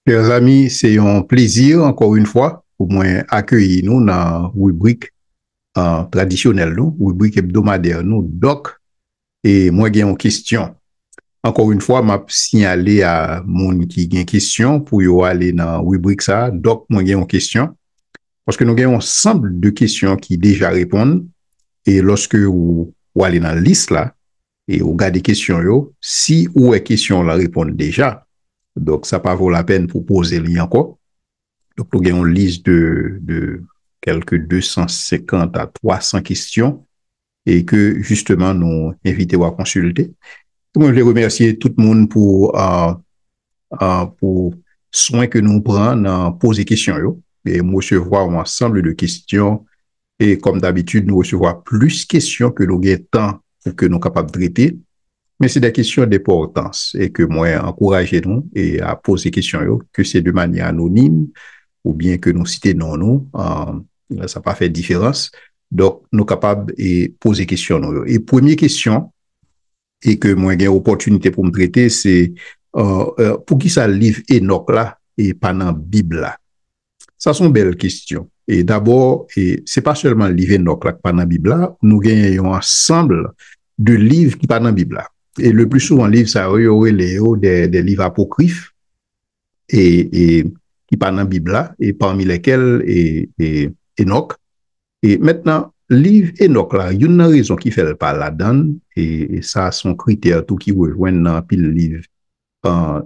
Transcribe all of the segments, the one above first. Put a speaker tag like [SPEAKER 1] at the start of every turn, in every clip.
[SPEAKER 1] Chers amis, c'est un plaisir, encore une fois, pour moi accueillir nous dans la rubrique traditionnelle, nous, rubrique hebdomadaire, nous, doc, et moi, j'ai une question. Encore une fois, m'a signalé à mon qui a une question pour y aller dans la rubrique ça, doc, moi, j'ai une question. Parce que nous avons un ensemble de questions qui déjà répondent, et lorsque vous allez dans la liste là, et vous regardez les questions, si ou les questions la répondent déjà, donc ça pas vaut la peine pour poser les encore. Donc, nous avons une liste de quelques 250 à 300 questions et que, justement, nous invitons à consulter. Moi, je voulais remercier tout le monde pour soin que nous prenons dans poser des questions. Et nous recevons un ensemble de questions. Et comme d'habitude, nous recevons plus de questions que nous avons temps pour que nous sommes capables de traiter. Mais c'est des questions d'importance et que moi, encouragez nous et à poser des questions, que c'est de manière anonyme ou bien que nous citons nous, ça n'a pas fait de différence. Donc, nous sommes capables de poser des questions. Et première question, et que moi j'ai opportunité pour me traiter, c'est pour qui ça livre Enoch là et pas dans la Bible là? Ça sont belles questions. Et d'abord, et c'est pas seulement le livre Enoch là qui pas dans la Bible là, nous gagnons un ensemble de livres qui pas dans la Bible là. Et le plus souvent, livre ça aurait des livres apocryphes et qui parlent dans la Bible là, et parmi lesquels Enoch. Et maintenant, livre Enoch là, il y a une raison qui fait le pas là-dedans, et ça, son critère, tout qui rejoint dans pile livre,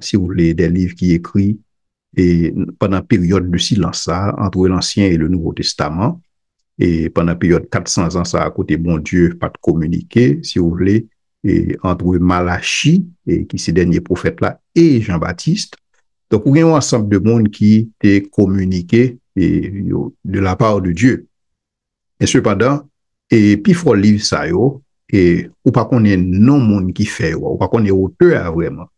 [SPEAKER 1] si vous voulez, des livres qui écrits et pendant la période de silence ça, entre l'Ancien et le Nouveau Testament, et pendant la période 400 ans, ça, à côté, bon Dieu, pas de communiquer, si vous voulez, et entre Malachie, et qui c'est dernier prophète là, et Jean-Baptiste. Donc, il y a un ensemble de monde qui est communiqué de la part de Dieu. Et cependant, et puis il faut lire ça, et ou pas qu'on ait non monde qui fait, ou pas qu'on ait auteur vraiment.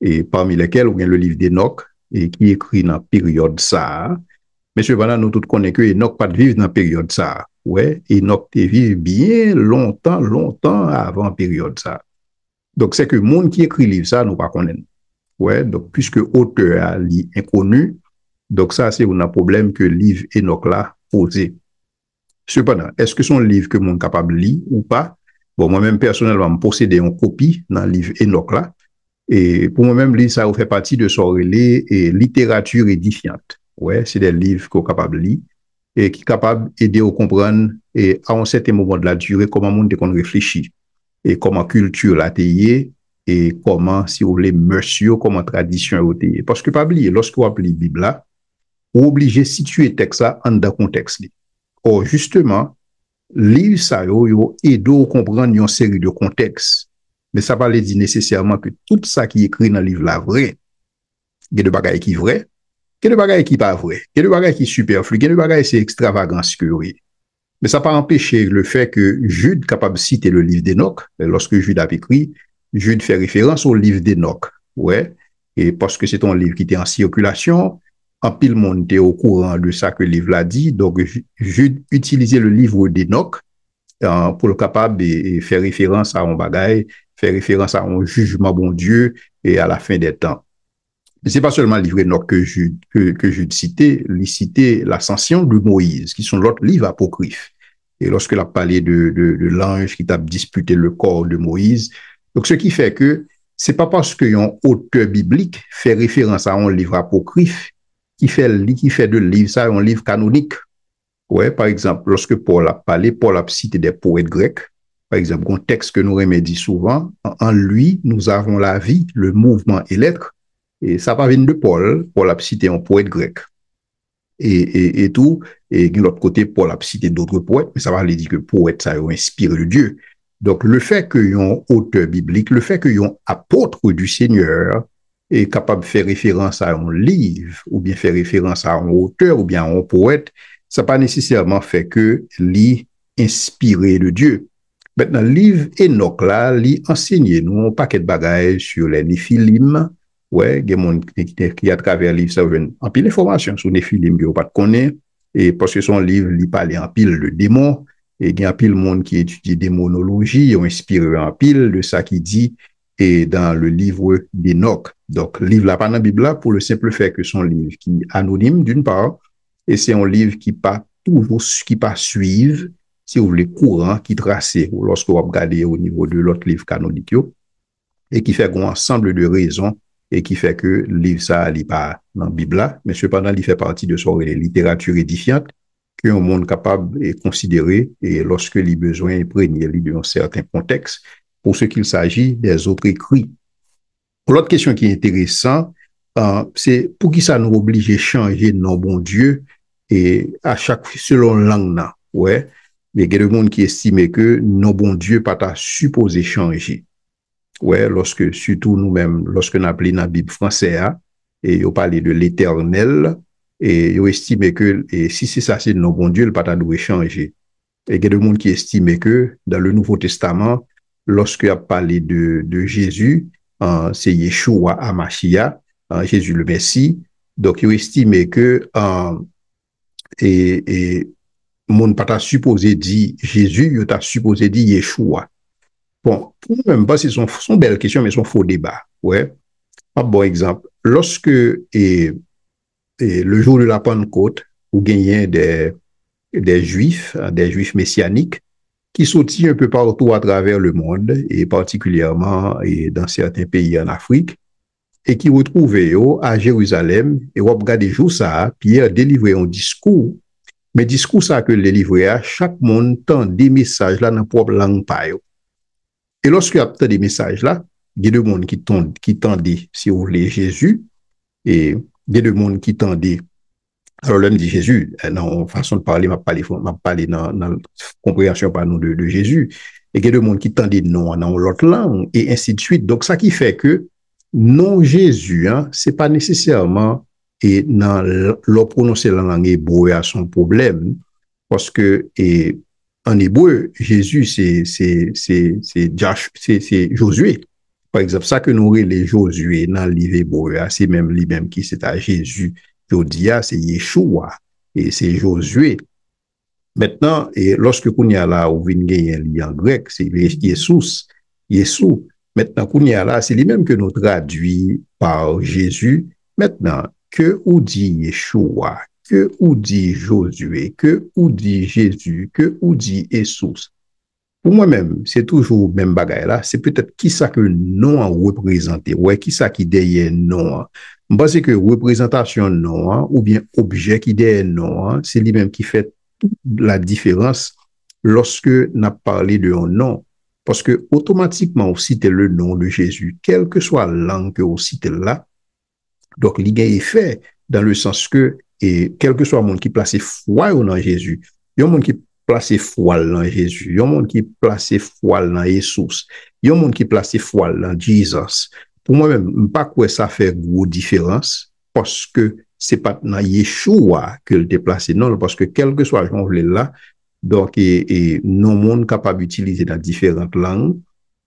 [SPEAKER 1] Et parmi lesquels, il y a le livre d'Enoch, et qui est écrit dans la période ça. Mais cependant, nous tous connaissons que Enoch pas de vivre dans la période ça. Ouais, Enoch te vivre bien longtemps, longtemps avant la période ça. Donc, c'est que le monde qui écrit le livre ça, nous pas connaissons. Ouais, donc, puisque auteur est inconnu, donc ça, c'est un problème que le livre Enoch là posé. Cependant, est-ce que son livre que mon capable de lire ou pas? Bon, moi-même, personnellement, je possède une copie dans le livre Enoch là. Et pour moi-même, lire ça fait partie de son relais et littérature édifiante. Ouais, c'est des livres qu'on est capable de lire et qui sont capables d'aider à comprendre et à un certain moment de la durée comment le monde réfléchit et comment culture l'a taillé et comment, si vous voulez, monsieur, comment tradition a taillé. Parce que, pas oublier, lorsque vous appelez la Bible là, vous obligez de situer le texte là en dans le contexte. Or, justement, livre ça, yo aide à comprendre une série de contextes. Mais ça ne veut pas dire nécessairement que tout ça qui est écrit dans le livre là vrai. Il y a des bagailles qui sont vraies, il y a des bagailles qui ne sont pas vraies, il y a des bagailles qui sont superflues, il y a des bagailles qui sont extravagances que oui. Mais ça n'a pas empêché le fait que Jude est capable de citer le livre d'Enoch. Lorsque Jude a écrit, Jude fait référence au livre d'Enoch. Ouais. Et parce que c'est un livre qui était en circulation, en pile monde était au courant de ça que le livre l'a dit. Donc, Jude utilisait le livre d'Enoch pour le capable de faire référence à un bagaille, faire référence à un jugement bon Dieu et à la fin des temps. C'est pas seulement le livre Enoch que Jude citait, il citait l'ascension de Moïse, qui sont l'autre livre apocryphe. Et lorsqu'il a parlé de l'ange qui t'a disputé le corps de Moïse. Donc, ce qui fait que c'est pas parce qu'un auteur biblique fait référence à un livre apocryphe qui fait de livre ça un livre canonique. Ouais, par exemple, lorsque Paul a parlé, Paul a cité des poètes grecs. Par exemple, un texte que nous remédions souvent, en lui, nous avons la vie, le mouvement et l'être. Et ça va venir de Paul. Paul a cité un poète grec. Et tout. Et de l'autre côté, Paul a cité d'autres poètes, mais ça va aller dire que poète, ça a inspiré de Dieu. Donc, le fait qu'il y ait un auteur biblique, le fait qu'il y ait un apôtre du Seigneur est capable de faire référence à un livre, ou bien faire référence à un auteur, ou bien à un poète, ça n'a pas nécessairement fait que l'y inspiré de Dieu. Maintenant, le livre Enoch, là, l'y enseigné nous un paquet de bagages sur les Néphilim. Ouais, il y a des gens qui, à travers le livre, ça vient en pile d'informations sur les Néphilim que vous pas connaître. Et parce que son livre, il parle en pile de démons. Et il y a un pile de monde qui étudie démonologie, ils ont inspiré en pile de ça qui dit et dans le livre d'Enoch. Donc, livre là, pas dans la Bible là, pour le simple fait que son livre qui est anonyme d'une part, et c'est un livre qui pas toujours, qui pas suivre, si vous voulez, courant qui tracé, lorsque vous regardez au niveau de l'autre livre canonique, et qui fait un ensemble de raisons, et qui fait que le livre ça, n'est pas dans la Bible là, mais cependant, il fait partie de son littérature édifiante, qu'un monde capable de considérer, et lorsque les besoins imprégné d'un certain contexte, pour ce qu'il s'agit des autres écrits. L'autre question qui est intéressante, c'est pour qui ça nous oblige à changer non bon Dieu et à chaque selon langue là, ouais. Mais il y a des gens qui estiment que non bon Dieu pas supposé changer. Ouais, lorsque surtout nous-mêmes lorsque nous appelons la Bible française et on parle de l'Éternel et on estime que et si c'est ça c'est non bon Dieu, le pas doit changer. Et il y a des gens qui estiment que dans le Nouveau Testament, lorsqu'il a parlé de Jésus, c'est Yeshua Hamashiach, Jésus le Messie. Donc, il estime que et mon pas supposé dire Jésus, il t'a supposé dire Yeshua. Bon, pour moi-même, c'est son belle question, mais son faux débat. Ouais. Un bon exemple. Lorsque le jour de la Pentecôte, vous gagnez des juifs messianiques, qui sortit un peu partout à travers le monde, et particulièrement et dans certains pays en Afrique, et qui retrouvaient à Jérusalem, et on regarde des jours ça, Pierre délivrait un discours, mais discours ça que le livrait à chaque monde tend des messages là dans la propre langue pa yo. Et lorsque y a des messages là, il y a des gens qui tendaient, si vous voulez, Jésus, et il y a des gens qui tendaient. Alors, l'homme dit Jésus, dans façon de parler, m'a parlé dans la compréhension par nous de Jésus. Et il y a des gens qui tendent des noms dans l'autre langue, et ainsi de suite. Donc, ça qui fait que non Jésus, c'est pas nécessairement, et dans le prononcer la langue hébreu à son problème, parce que, et, en hébreu, Jésus, c'est Josué. Par exemple, ça que nous les Josué dans le livre hébreu, c'est même lui-même qui c'est à Jésus. Jodia, c'est Yeshua et c'est Josué. Maintenant, et lorsque Kounia là, ou vient gagner en grec, c'est Jesus, Yesu. Maintenant, Kounia là, c'est lui-même que nous traduit par Jésus. Maintenant, que ou dit Yeshua, que ou dit Josué, que ou dit Jésus, que ou dit Jesus. Pour moi-même, c'est toujours le même bagage là. C'est peut-être qui ça que non a représenté. Ouais, qui ça qui derrière non. Je pense que représentation non, ou bien objet qui derrière non, c'est lui-même qui fait toute la différence lorsque n'a parlé de un nom. Parce que automatiquement, on cite le nom de Jésus, quelle que soit la langue que on cite là. Donc, il y a effet dans le sens que, et quel que soit le monde qui place foi dans Jésus, il y a un monde qui place foi dans Jésus, il y a un monde qui place foi dans Jesus, il y a un monde qui place foi dans Jesus. Pour moi-même, pas quoi ça fait gros différence, parce que c'est pas dans Yeshua que le déplacé, non, parce que quel que soit le genre là, donc, et non monde capable d'utiliser dans différentes langues,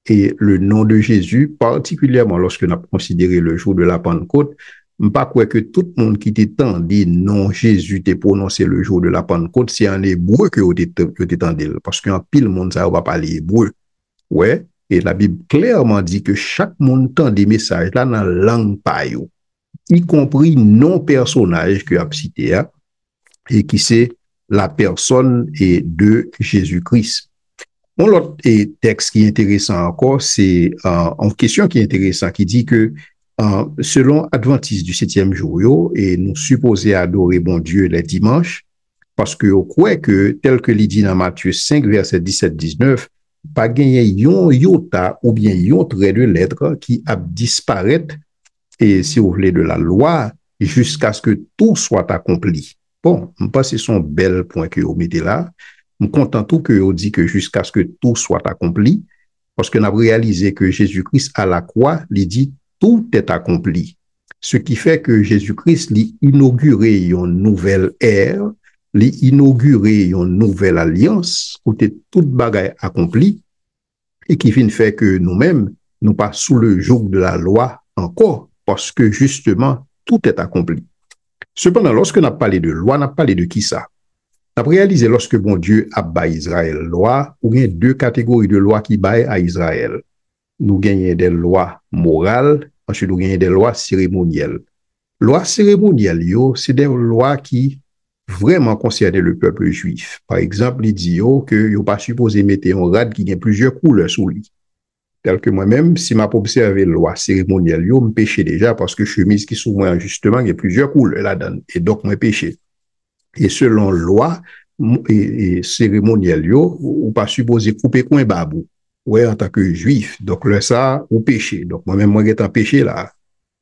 [SPEAKER 1] et le nom de Jésus, particulièrement lorsque nous avons considéré le jour de la Pentecôte, pas quoi que tout le monde qui t'étend dit non, Jésus t'est prononcé le jour de la Pentecôte, c'est en hébreu que vous t'étendez, parce qu'en pile monde ça va parler hébreu. Ouais, et la Bible clairement dit que chaque monde tend des messages là dans la langue payo, y compris non personnage que a cité, et qui c'est la personne et de Jésus-Christ. Bon, l'autre texte qui est intéressant encore, c'est en question qui est intéressant, qui dit que selon Adventiste du 7e jour, et nous supposons adorer bon Dieu les dimanches, parce que on croit que, tel que l'il dit dans Matthieu 5, verset 17-19, pas gagner yon iota ou bien yon trait de lettre qui a disparaître, et si vous voulez, de la loi, jusqu'à ce que tout soit accompli. Bon, je pense que c'est son bel point que vous mettez là. Je suis content tout que vous dit que jusqu'à ce que tout soit accompli, parce qu'on a réalisé que Jésus-Christ à la croix, il dit tout est accompli. Ce qui fait que Jésus-Christ l'a inauguré une nouvelle ère, l'a inauguré une nouvelle alliance, où toute bagaille accomplie, et qui vient faire que nous-mêmes, nous pas sous le joug de la loi encore, parce que justement, tout est accompli. Cependant, lorsque nous avons parlé de loi, nous avons parlé de qui ça? Nous avons réalisé lorsque bon Dieu a baillé Israël loi, ou bien deux catégories de lois qui baillent à Israël. nous gagnons des lois morales, ensuite nous gagnons des lois cérémonielles. Lois cérémonielles, c'est des lois qui vraiment concernent le peuple juif. Par exemple, il dit que vous pas supposé mettre un rad qui a plusieurs couleurs sous lui. Tel que moi-même, si m'a observé la loi cérémonielle, je me péché déjà parce que chemise qui sous moi, justement, il y a plusieurs couleurs là-dedans. Et donc, moi péché. Et selon loi et cérémonielle, ou pas supposé couper coin babou. Ouais, en tant que juif. Donc, là, ça, ou péché. Donc, moi-même, moi, j'ai un péché là.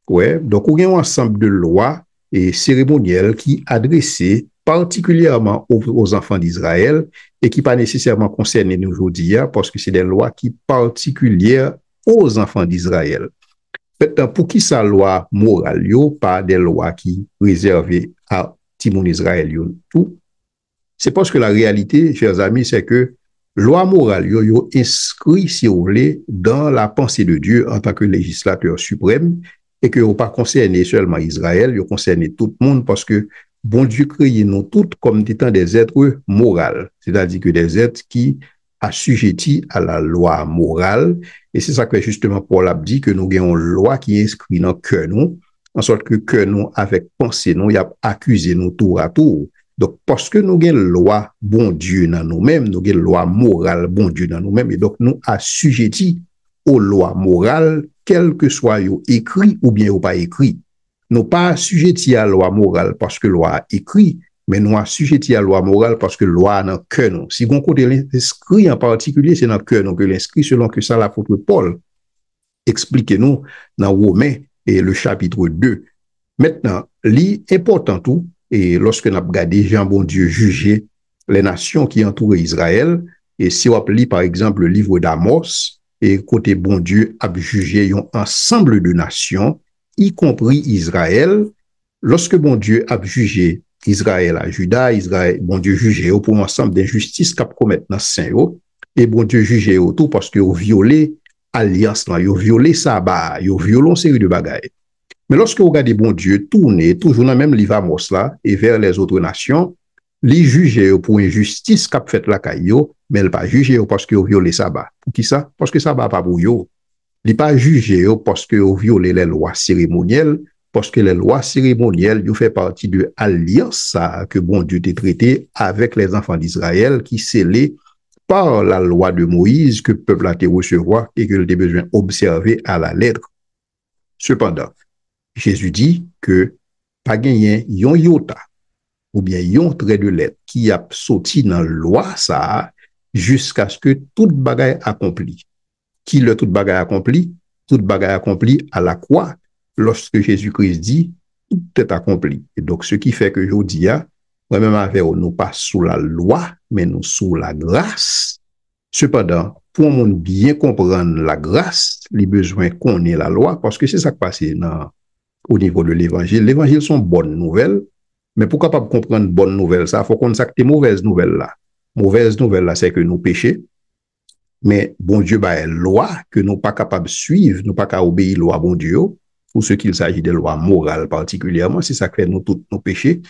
[SPEAKER 1] Ouais, donc, on a un ensemble de lois et cérémonielles qui adressées particulièrement aux enfants d'Israël et qui pas nécessairement concernent nous aujourd'hui parce que c'est des lois qui particulières aux enfants d'Israël. Maintenant, pour qui sa loi morale, pas des lois qui réservées à Timon Israël, tout, c'est parce que la réalité, chers amis, c'est que loi morale, yo inscrit, si vous voulez, dans la pensée de Dieu en tant que législateur suprême et que vous pas concerné seulement Israël, vous concerné tout le monde parce que bon Dieu créé nous toutes comme étant des êtres moraux, c'est-à-dire que des êtres qui assujettis à la loi morale. Et c'est ça que justement Paul a dit que nous avons une loi qui est inscrite dans le cœur nous, en sorte que nous, avec pensée, nous, y a accusé nous tour à tour. Donc, parce que nous avons une loi bon Dieu dans nous-mêmes, nous avons une loi morale bon Dieu dans nous-mêmes, et donc nous assujettis aux lois morales, quel que soit écrit ou bien pas écrit. Nous pas assujettis à la loi morale parce que loi écrit, mais nous assujettis à la loi morale parce que loi dans le cœur nous. Si on côté l'inscrit en particulier, c'est dans le cœur nous que l'inscrit, selon que ça l'apôtre Paul explique-nous dans Romains et le chapitre 2. Maintenant, l'important tout, et lorsque nous avons regardé Jean bon Dieu juger les nations qui entourent Israël, et si on lit par exemple le livre d'Amos, et côté bon Dieu a jugé un ensemble de nations, y compris Israël, lorsque bon Dieu a jugé Israël à Juda, Israël, bon Dieu jugé pour ensemble d'injustices qu'a commettre dans saint et bon Dieu jugé tout parce que violé alliance là, yo violé sabbat, yo violé une série de bagailles. Mais lorsque vous regardez bon Dieu tourner toujours dans le même livre Amos là et vers les autres nations, les juger pour injustice qu'a fait la caillou, mais elle pas juger parce que vous violé sabbat. Pour qui ça? Parce que sabbat pas pour yo. Il pas juger parce que vous violé les lois cérémonielles, parce que les lois cérémonielles, vous fait partie de l'alliance que bon Dieu t'a traité avec les enfants d'Israël qui scellé par la loi de Moïse que le peuple a été recevoir et que le besoin observer à la lettre. Cependant, Jésus dit que pas gagné yon iota ou bien yon trait de lettre qui a sorti dans la loi ça jusqu'à ce que toute bagaille accomplie. Qui le toute bagaille accompli? Toute bagaille accomplie à la croix lorsque Jésus-Christ dit tout est accompli. Et donc ce qui fait que je dis moi-même avec nous pas sous la loi mais nous sous la grâce. Cependant, pour nous bien comprendre la grâce, les besoins qu'on ait la loi parce que c'est ça qui passe au niveau de l'évangile. L'évangile sont bonnes nouvelles, mais pour capable comprendre bonnes nouvelles, ça faut qu'on sache que mauvaises nouvelles là. Mauvaise nouvelle là, c'est que nous péchons. Mais bon Dieu a une loi que nous pas capables de suivre, nous pas capables d'obéir loi bon Dieu, pour ce qu'il s'agit de lois morales particulièrement, c'est ça que fait nous tous nos péchés.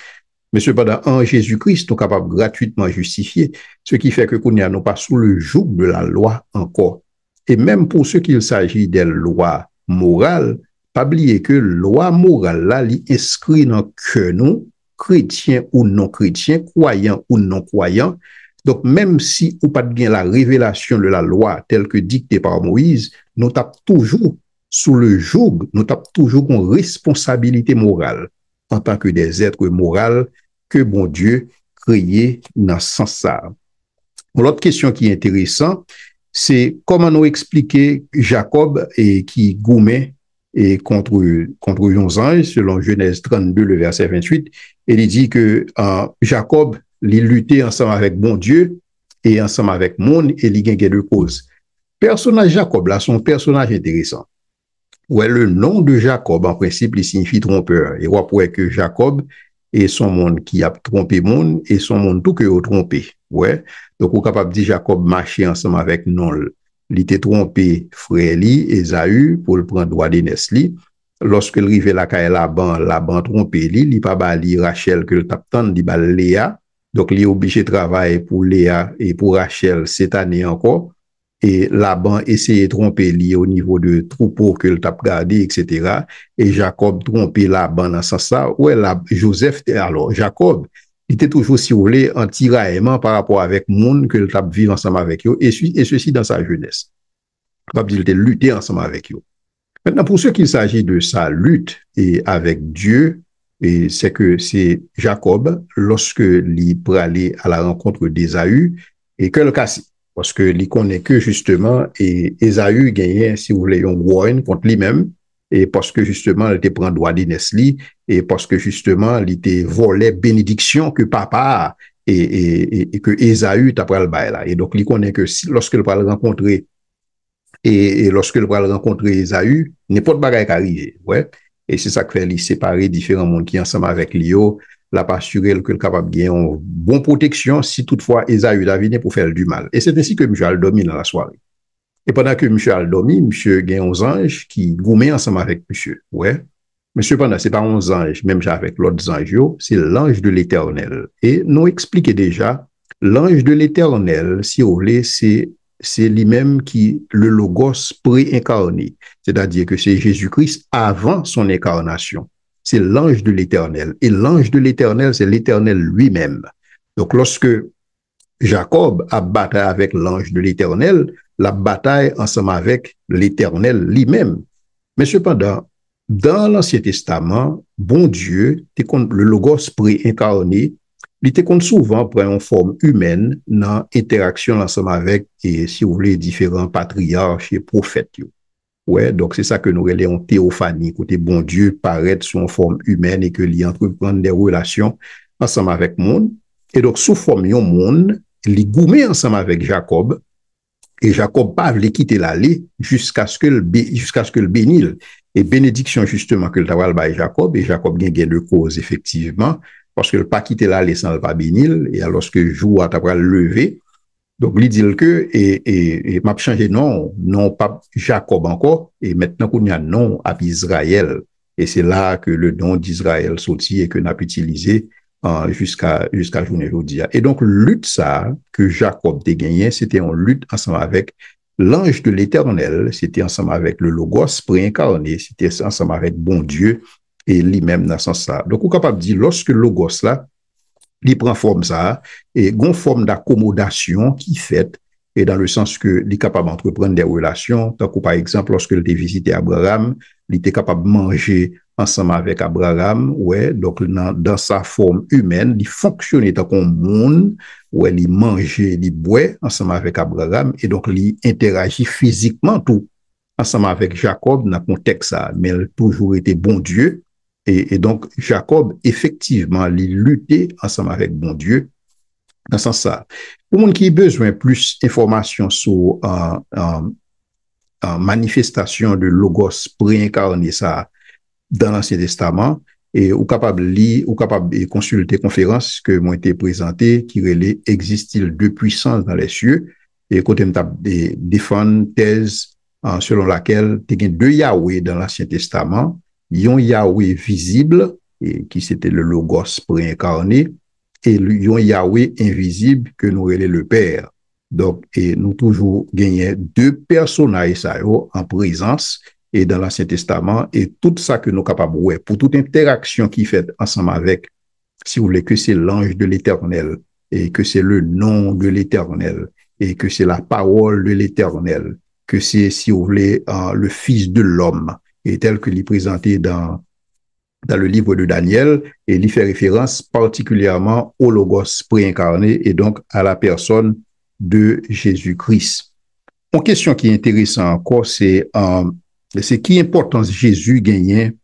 [SPEAKER 1] Mais cependant, en Jésus-Christ, nous sommes capables gratuitement justifier, ce qui fait que nous n'avons pas sous le joug de la loi encore. Et même pour ce qu'il s'agit des lois morales, pas oublier que loi morale là, li inscrit dans que nous, chrétiens ou non chrétiens, croyants ou non croyants. Donc, même si ou pas bien la révélation de la loi telle que dictée par Moïse, nous tapons toujours sous le joug, nous tapons toujours une responsabilité morale en tant que des êtres moraux que bon Dieu créé dans ce sens-là. L'autre question qui est intéressante, c'est comment nous expliquer Jacob et qui goumait et contre un ange, selon Genèse 32, le verset 28, et il dit que Jacob il luttait ensemble avec bon Dieu et ensemble avec monde et il gagnait de cause. Personnage Jacob là, son personnage intéressant. Ouais, le nom de Jacob en principe il signifie trompeur. Et on pourrait que Jacob est son monde qui a trompé monde et son monde tout que a trompé. Ouais. Donc on est capable de dire Jacob marchait ensemble avec Nol. Il était trompé frère li Esaü pour le prendre droit d'aînesse li. Lorsque il arrivait la caille Laban trompé li, il pas bali Rachel que le taptan di bal Léa. Donc, il est obligé de travailler pour Léa et pour Rachel cette année encore. et Laban essayait de tromper lui au niveau de troupeau que le tape gardé, etc. Et Jacob trompait Laban dans ce sens. Ouais, Joseph, alors Jacob, il était toujours, si vous voulez, en tiraillement par rapport avec monde que le tape vivre ensemble avec eux, et ceci dans sa jeunesse. Il était lutter ensemble avec eux. Maintenant, pour ce qu'il s'agit de sa lutte et avec Dieu, et c'est que c'est Jacob, lorsque il peut aller à la rencontre d'Ésaü, et que le casse. Parce que il connaît que justement, et Ésaü gagnait, si vous voulez, un warren contre lui-même, et parce que justement, il était pris droit d'Inesli, et parce que justement, il était volé bénédiction que papa et que Ésaü t'a pris le bail là. Et donc, il connaît que si, lorsque il va le rencontrer et lorsque le va rencontrer Esaü, n'importe bagaille qui arrive. Ouais. Et c'est ça qui fait lui séparer différents mondes qui ensemble avec Lio, la assurer que le capable de gagner une bonne protection si toutefois Esaü a venu pour faire du mal. Et c'est ainsi que M. a dormi dans la soirée. Et pendant que M. a dormi, M. gagne 11 anges qui goumaient ensemble avec M. Ouais. Mais cependant, c'est pas 11 anges, même avec l'autre ange, c'est l'ange de l'Éternel. Et nous expliquons déjà, l'ange de l'Éternel, si vous voulez, c'est lui-même qui le logos pré-incarné, c'est-à-dire que c'est Jésus-Christ avant son incarnation. C'est l'ange de l'Éternel. Et l'ange de l'Éternel, c'est l'Éternel lui-même. Donc, lorsque Jacob a bataille avec l'ange de l'Éternel, la bataille ensemble avec l'Éternel lui-même. Mais cependant, dans l'Ancien Testament, bon Dieu, le logos pré-incarné, il était souvent prend une forme humaine dans l'interaction ensemble avec, et si vous voulez, différents patriarches et prophètes. Ouais, donc c'est ça que nous relèvons théophanie, côté bon Dieu paraît sous une forme humaine et que lui entreprendre des relations ensemble avec le monde. Et donc, sous forme de monde, il goumait ensemble avec Jacob, et Jacob pas voulait quitter l'allée jusqu'à ce que le bénisse. Et bénédiction justement que le tawal by Jacob, et Jacob gagne de cause effectivement, parce que le pas quitter l'allée sans le pas bénir, et alors que jour a tawal levé, donc il dit que, et m'a changé non pas Jacob encore, et maintenant qu'on y a non à Israël. Et c'est là que le nom d'Israël sorti et que n'a pu utiliser jusqu'à journée aujourd'hui. Et donc, lutte ça que Jacob a gagné, c'était une lutte ensemble avec l'ange de l'Éternel, c'était ensemble avec le Logos préincarné, c'était ensemble avec bon Dieu et lui-même dans ce sens-là. Donc, on est capable de dire, lorsque le Logos là, il prend forme ça, et une forme d'accommodation qui fait, et dans le sens que il est capable d'entreprendre des relations, tant que par exemple, lorsque il était visité Abraham, il était capable de manger ensemble avec Abraham, ouais, donc dans sa forme humaine, il fonctionnait comme un monde, où il mangeait, il boit ensemble avec Abraham, et donc il interagit physiquement tout ensemble avec Jacob dans le contexte ça, mais il a toujours été bon Dieu. Et donc, Jacob, effectivement, il luttait ensemble avec bon Dieu dans ce sens-là. Pour le monde qui a besoin de plus d'informations sur manifestation de Logos préincarné ça dans l'Ancien Testament, et ou capable de lire, ou capable de consulter conférences que m'ont été présentées, qui relaient existe-t-il deux puissances dans les cieux, et côté de défendre thèse selon laquelle il y a deux Yahweh dans l'Ancien Testament, yon Yahweh visible, et qui c'était le Logos préincarné, et yon Yahweh invisible que nous relève le Père. Donc, et nous toujours gagnons deux personnages en présence et dans l'Ancien Testament, et tout ça que nous sommes capables, ouais, pour toute interaction qui fait ensemble avec, si vous voulez, que c'est l'ange de l'Éternel, et que c'est le nom de l'Éternel, et que c'est la parole de l'Éternel, que c'est, si vous voulez, le Fils de l'homme, et tel que l'est présenté dans le livre de Daniel, et il fait référence particulièrement au Logos préincarné, et donc à la personne de Jésus-Christ. Une question qui est intéressante encore, c'est qui importance Jésus gagnait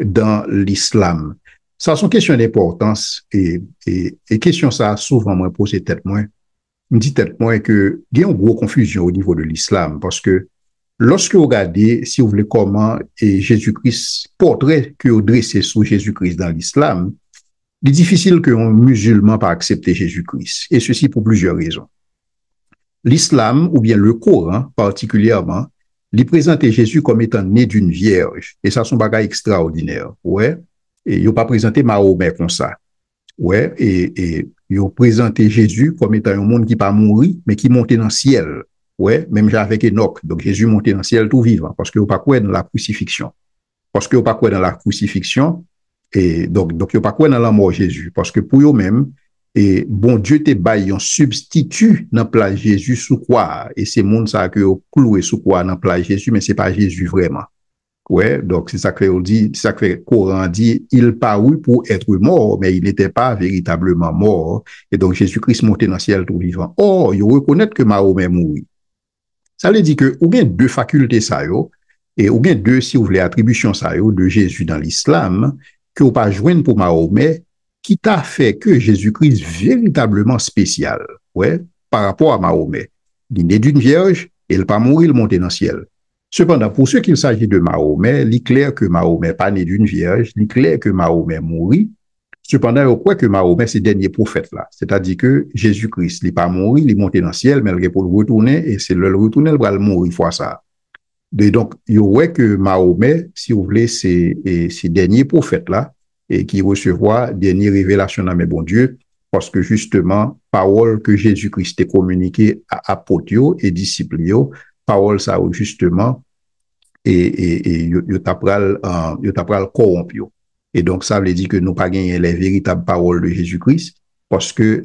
[SPEAKER 1] dans l'islam. Ça, c'est une question d'importance, et question ça, souvent, moi, posé tête moi, me dit tête moi que il y a une grosse confusion au niveau de l'islam, parce que lorsque vous regardez, si vous voulez, comment Jésus-Christ, portrait que vous dressez sur Jésus-Christ dans l'islam, il est difficile qu'un musulman pas accepter Jésus-Christ, et ceci pour plusieurs raisons. L'islam, ou bien le Coran particulièrement, il présente Jésus comme étant né d'une vierge. Et ça, c'est un bagage extraordinaire. Ouais. Et il n'a pas présenté Mahomet comme ça. Ouais. Et il a présenté Jésus comme étant un monde qui pas mourir, mais qui montait dans le ciel. Ouais, même avec Enoch. Donc Jésus monté dans le ciel tout vivant, parce que vous pas quoi dans la crucifixion. Parce que vous pas quoi dans la crucifixion, et donc vous pas quoi dans la mort de Jésus. Parce que pour eux-mêmes, et bon Dieu te bail un substitut dans place Jésus sous quoi, et c'est monde ça que vous cloué sous quoi dans place Jésus, mais c'est pas Jésus vraiment. Ouais, donc c'est ça que on dit, c'est ça que le Coran dit, il parut pour être mort, mais il n'était pas véritablement mort. Et donc Jésus-Christ monté dans le ciel tout vivant. Or, il reconnaît que Mahomet mourit. Ça veut dire que ou bien deux facultés ça yo, et ou bien deux, si vous voulez, attributions ça yo de Jésus dans l'islam, que vous pas joindre pour Mahomet, qui t'a fait que Jésus-Christ véritablement spécial, ouais, par rapport à Mahomet. Il est né d'une vierge, et il n'est pas mort, il monté dans le ciel. Cependant, pour ce qu'il s'agit de Mahomet, il est clair que Mahomet n'est pas né d'une vierge, il est clair que Mahomet mourit. Cependant, on croit que Mahomet, c'est le dernier prophète là. C'est-à-dire que Jésus-Christ, il n'est pas mort, il est monté dans le ciel, mais il est pour le retourner, et c'est le retourner, il va le mourir fois ça. Et donc, il y aurait que Mahomet, si vous voulez, c'est dernier prophète là, et qui recevoir dernière révélation dans mes bons Dieu, parce que justement, parole que Jésus-Christ a communiquée à apôtres et disciples, parole ça justement, et yo t'apral corrompu. Et donc, ça veut dire que nous pas gagné les véritables paroles de Jésus-Christ, parce que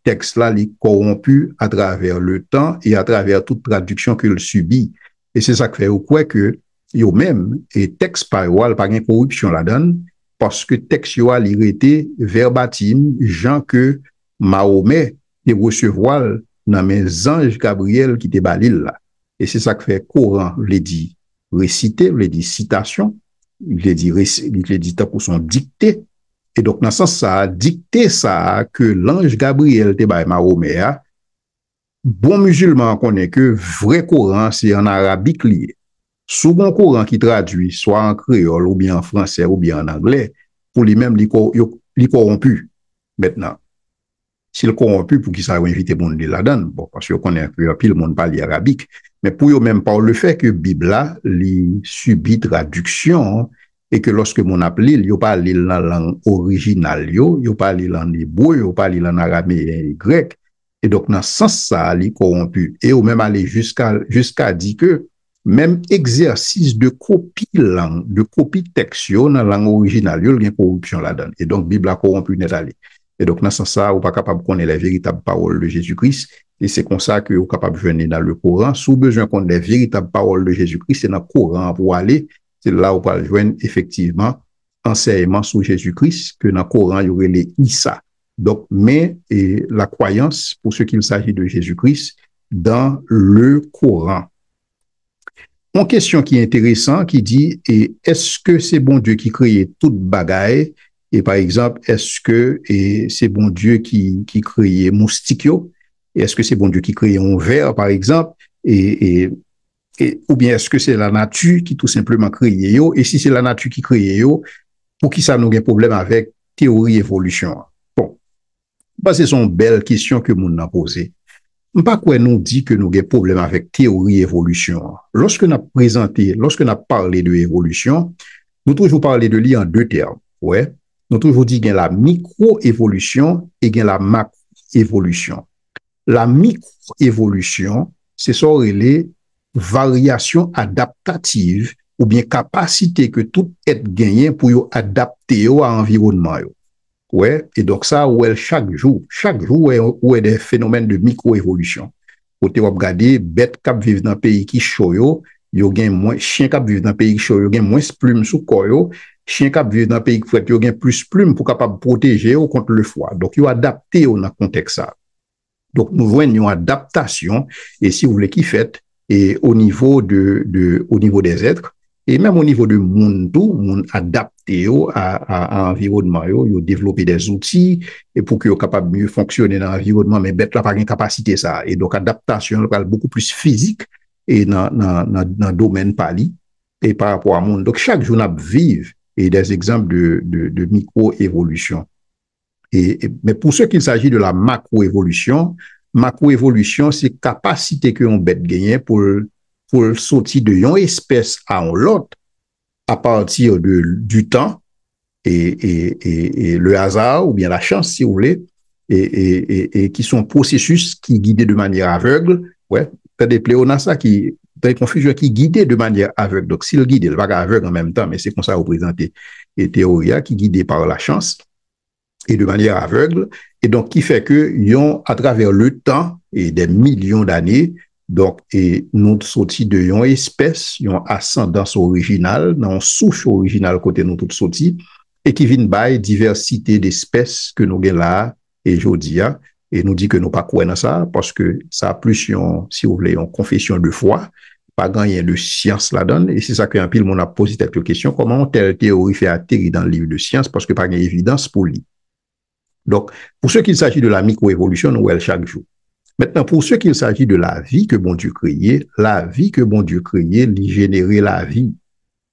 [SPEAKER 1] texte là, il est corrompu à travers le temps et à travers toute traduction qu'il subit. Et c'est ça qui fait au quoi que yo même, et texte parole, pas de corruption là-dedans, parce que texte yo a été verbatim, gens que Mahomet te recevoir dans mes anges Gabriel qui te balil là. Et c'est ça que fait Coran, le dit récité, le dit citation, il est dit pour son dicté. Et donc, dans ce sens, ça a dicté ça que l'ange Gabriel te bail Mahomet, bon musulman connaît que vrai Coran, c'est en arabique lié. Souvent, Coran qui traduit, soit en créole, ou bien en français, ou bien en anglais, pour lui-même, il corrompu. Maintenant, s'il corrompu, pour qu'il s'est invité pour nous là-dedans, bon, parce qu'on connaît que puis le monde parle arabique, mais pour eux même par le fait que Bible là, li subit traduction, et que lorsque mon appelé, il parle dans la langue originale, il parle en hébreu, il parle en araméen et grec, et donc dans ce sens ça, il corrompu, et ou même aller jusqu'à dire que même exercice de copie langue, de copie texte dans la langue originale, il y a une corruption là-dedans, et donc Bible a corrompu n'est allé. Et donc, dans ce sens, on n'est pas capable de connaître les véritables paroles de Jésus-Christ. Et c'est comme ça que on est capable de venir dans le Coran. Si vous avez besoin de connaître les véritables paroles de Jésus-Christ, c'est dans le Coran pour aller. C'est là où on va joindre effectivement enseignement sur Jésus-Christ, que dans le Coran, il y aurait les Issa. Donc, mais la croyance, pour ce qu'il s'agit de Jésus-Christ, dans le Coran. Une question qui est intéressante, qui dit, est-ce que c'est bon Dieu qui crée toute bagaille? Et par exemple, est-ce que c'est bon Dieu qui crée moustique? Est-ce que c'est bon Dieu qui crée un ver, par exemple? Ou bien est-ce que c'est la nature qui tout simplement crée yo? Et si c'est la nature qui crée yo, pour qui ça nous a un problème avec théorie évolution? Bon, bah, c'est une belle question que nous avons posée. Pas quoi nous dit que nous avons un problème avec théorie évolution. Lorsque nous avons parlé de évolution, nous toujours parlé de lui en deux termes. Ouais. Nous toujours dit qu'il y a la micro-évolution et qu'il y a la macro-évolution. La micro-évolution, c'est ça les variations adaptatives ou bien capacité que tout être gagné pour adapter à l'environnement. Ouais, et donc ça, ouais, chaque jour, ouais, des phénomènes de micro-évolution. Vous regardez, bête qui vivent dans un pays qui chaud, yo gen moins chien qui vivent dans un pays qui chaud, yo gen moins plumes sous corps, chien qui vivent dans un pays qui fret, yo gen plus plumes pour capable protéger contre le froid. Donc yo adapté dans le contexte ça. Donc nous voyons une adaptation et si vous voulez qui fait et au niveau des êtres et même au niveau de monde tout monde adapté à environnement yo développer des outils et pour que yo capable mieux fonctionner dans l'environnement mais bête là pas une capacité ça et donc adaptation là beaucoup plus physique et dans domaine pali et par rapport à monde donc chaque jour nous vivons et des exemples de micro évolution. Mais pour ce qu'il s'agit de la macroévolution, c'est capacité que on bête gagner pour sortir de une espèce à l'autre à partir du temps et le hasard ou bien la chance si vous voulez et qui sont processus qui guidés de manière aveugle, ouais, t'as des pléonasses qui, des confusions qui guident de manière aveugle. Donc, s'il guide, il va pas aveugle en même temps, mais c'est comme ça représenté. Et théorie qui guidée par la chance et de manière aveugle. Et donc, qui fait que, à travers le temps et des millions d'années, donc, et nous sortis de yon espèce, yon ascendance originale, dans souche originale côté nous toutes sortis, et qui vient by diversité d'espèces que nous avons là, et jodia, et nous dit que nous pas quoi dans ça, parce que ça a plus yon, si vous voulez, une confession de foi, pas gagné de science là-dedans, et c'est ça qu'un pile, on a posé cette question, comment telle théorie fait atterrir dans le livre de science, parce que pas gagne évidence pour lui. Donc, pour ce qu'il s'agit de la microévolution, nous elle chaque jour. Maintenant, pour ce qu'il s'agit de la vie que bon Dieu créait, la vie que bon Dieu créait, il générait la vie.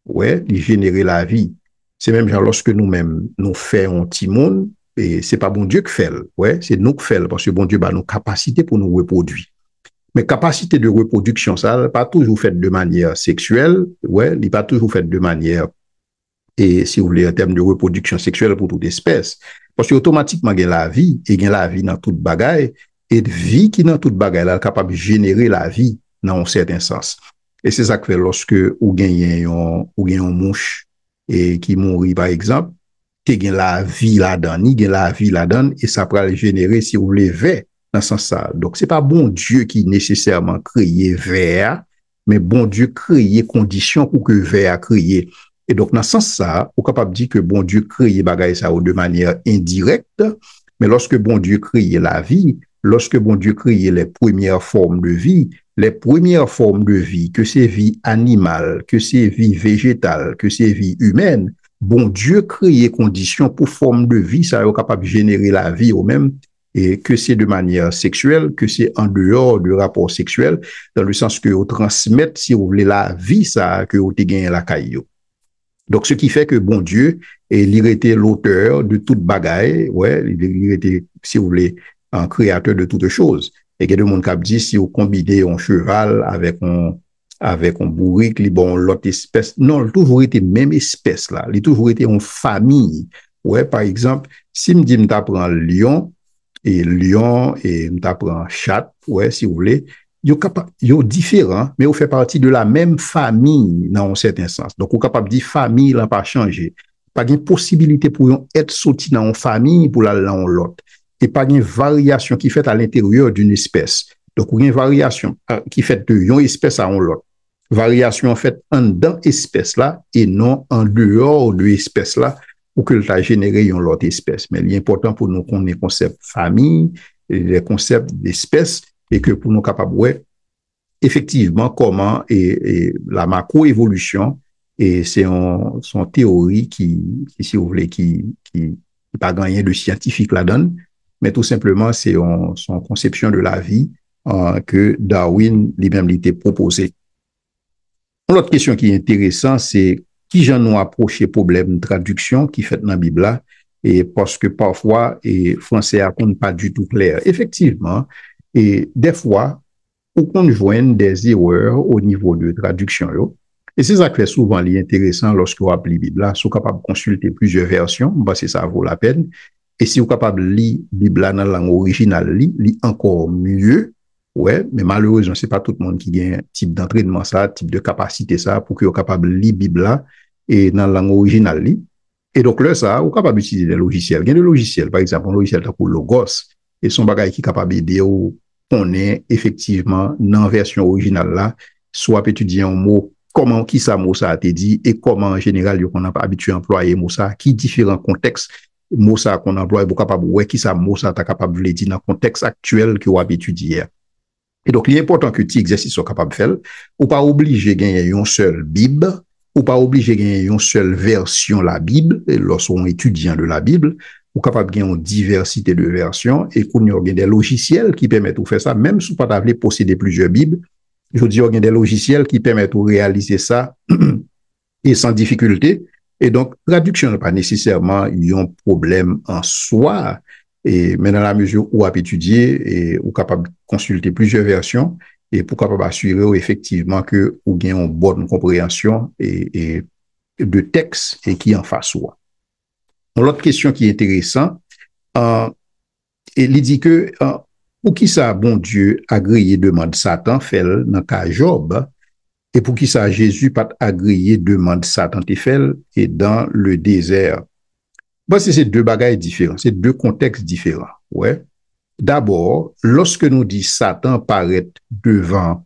[SPEAKER 1] Ouais, il générait la vie. C'est même genre lorsque nous-mêmes, nous faisons un petit monde, et c'est pas bon Dieu qui fait, ouais, c'est nous qui faisons, parce que bon Dieu a nos capacités pour nous reproduire. Mais capacité de reproduction, ça n'est pas toujours fait de manière sexuelle, ouais, il n'est pas toujours fait de manière, et si vous voulez, en termes de reproduction sexuelle pour toute espèce. Parce que automatiquement, il y a la vie, et il y a la vie dans toute bagaille, et de vie qui dans toute bagaille, elle est capable de générer la vie dans un certain sens. Et c'est ça que fait lorsque vous gagnez un mouche et qui mourit, par exemple, tu as la vie là-dedans, il y a la vie là-dedans, et ça peut générer, si vous voulez, vers dans ce sens-là. Donc, c'est pas bon Dieu qui nécessairement crée vers, mais bon Dieu crée conditions pour que vers crée. Et donc, dans ce sens-là, on est capable de dire que bon Dieu crée bagaille ça de manière indirecte, mais lorsque bon Dieu crée la vie, lorsque bon Dieu crée les premières formes de vie, que c'est vie animale, que c'est vie végétale, que c'est vie humaine, bon Dieu crée conditions pour forme de vie, ça est capable de générer la vie au même, et que c'est de manière sexuelle, que c'est en dehors du rapport sexuel, dans le sens que vous transmettez, si vous voulez, la vie, ça, que vous avez gagné la caillou. Donc, ce qui fait que bon Dieu, il était l'auteur de toute bagaille, ouais, il était, si vous voulez, un créateur de toutes choses. Et il y a des gens qui disent, si vous combinez un cheval avec un bourrique, bon, l'autre espèce, non, il a toujours été même espèce là, il a toujours été en famille. Ouais, par exemple, si me dit, je t'apprends lion, et je t'apprends chat, ouais, si vous voulez, yo différent, mais on fait partie de la même famille dans un certain sens. Donc, on est capable de dire famille n'a pas changé. Pas de possibilité pour être sorti dans une famille pour aller dans l'autre. Et pas de variation qui fait à l'intérieur d'une espèce. Donc, il y a une variation qui fait de une espèce à l'autre. Variation en fait en dans espèce là et non en dehors de espèce là pour que ça génère une autre espèce. Mais l'important pour nous qu'on ait le concept famille, les concepts d'espèce, et que pour nous capables, ouais, effectivement, comment et la macroévolution, et c'est son théorie si vous voulez, qui pas gagné de scientifique là-dedans, mais tout simplement, c'est son conception de la vie que Darwin lui-même l'était proposé. Une autre question qui est intéressante, c'est qui j'en ai approché problème de traduction qui fait dans la Bible là, et parce que parfois, et français n'est pas du tout clair. Effectivement, et des fois, on joint des erreurs au niveau de traduction. Et c'est ça qui fait souvent intéressant lorsque vous appelez la Bible là, si vous êtes capable de consulter plusieurs versions, parce que ça vaut la peine. Et si vous êtes capable de lire la Bible dans la langue originale, lire encore mieux. Ouais, mais malheureusement, c'est pas tout le monde qui a un type d'entraînement ça, type de capacité ça, pour qu'il soit capable de lire la Bible là, et dans la langue originale. Et donc là, ça, vous êtes capable d'utiliser des logiciels. Il y a des logiciels, par exemple, un logiciel pour Logos, et son bagage qui est capable d'aider qu'on est effectivement dans la version originale là, soit étudier un mot, comment, qui ça mot ça a été dit, et comment en général, on n'a pas habitué à employer mot ça, qui différents contextes, mot ça qu'on emploie, pour capable, ouais, qui ça mot ça, t'as capable de le dire dans le contexte actuel que vous avez étudié. Et donc, il est important que tu exercices soient capable de faire, ou pas obligé de gagner une seule Bible, ou pas obligé de gagner une seule version de la Bible, lorsqu'on est étudiant de la Bible, ou capable de gagner une diversité de versions, et qu'on y a des logiciels qui permettent de faire ça, même si vous pas d'avler posséder plusieurs Bibles, je dis, il y a des logiciels qui permettent de réaliser ça, et sans difficulté. Et donc, traduction n'est pas nécessairement un problème en soi, mais dans la mesure où on a étudié et ou capable de consulter plusieurs versions et pour capable assurer effectivement que vous avez une bonne compréhension et de texte et qui en face soi. L'autre question qui est intéressante, il dit que pour qui ça, bon Dieu, agréé demande Satan, fait dans cas Job, et pour qui ça, Jésus pas agréé demande Satan, fait et dans le désert. Bon, c'est deux bagages différents, c'est deux contextes différents. Ouais. D'abord, lorsque nous dit Satan paraît devant